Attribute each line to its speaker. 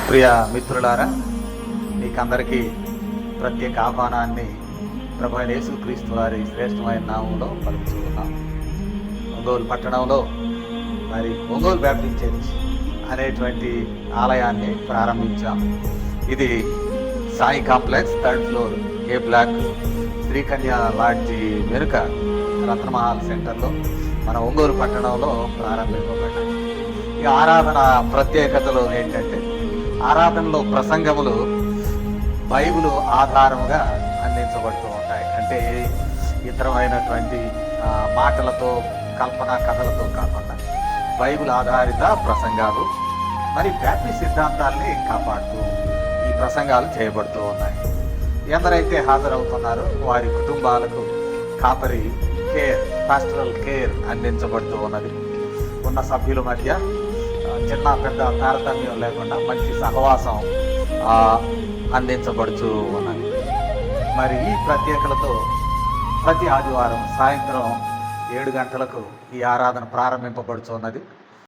Speaker 1: ప్రియ మిత్రులారా, మీకందరికీ ప్రత్యేక ఆహ్వానాన్ని ప్రభు అయిన యేసుక్రీస్తు వారి శ్రేష్టమైన నామంలో పలుకుతున్నాం. ఒంగోలు పట్టణంలో ఒంగోలు బ్యాప్టిస్ట్ చర్చ్ అనేటువంటి ఆలయాన్ని ప్రారంభించాం. ఇది సాయి కాంప్లెక్స్, 3rd ఫ్లోర్, ఏ బ్లాక్, శ్రీకన్య లాడ్జి వెనుక రత్నమహల్ సెంటర్లో మన ఒంగోలు పట్టణంలో ప్రారంభింపబడ్డాయి. ఈ ఆరాధన ప్రత్యేకతలు ఏంటంటే, ఆరాధనలో ప్రసంగములు బైబిల్ ఆధారముగా అందించబడుతూ ఉంటాయి. అంటే ఇతరమైనటువంటి మాటలతో, కల్పన కథలతో కాకుండా బైబిల్ ఆధారిత ప్రసంగాలు, మరి బ్యాప్టిస్ట్ సిద్ధాంతాల్ని కాపాడుతూ ఈ ప్రసంగాలు చేయబడుతూ ఉన్నాయి. ఎందరైతే హాజరవుతున్నారో వారి కుటుంబాలకు కాపరి కేర్, పాస్టరల్ కేర్ అందించబడుతూ ఉన్నది. ఉన్న సభ్యుల మధ్య చిన్న పెద్ద తారతమ్యం లేకుండా మంచి సహవాసం అందించబడుతూ ఉన్నది. మరి ఈ ప్రత్యేకతలతో ప్రతి ఆదివారం సాయంత్రం 7 గంటలకు ఈ ఆరాధన ప్రారంభింపబడుతున్నది.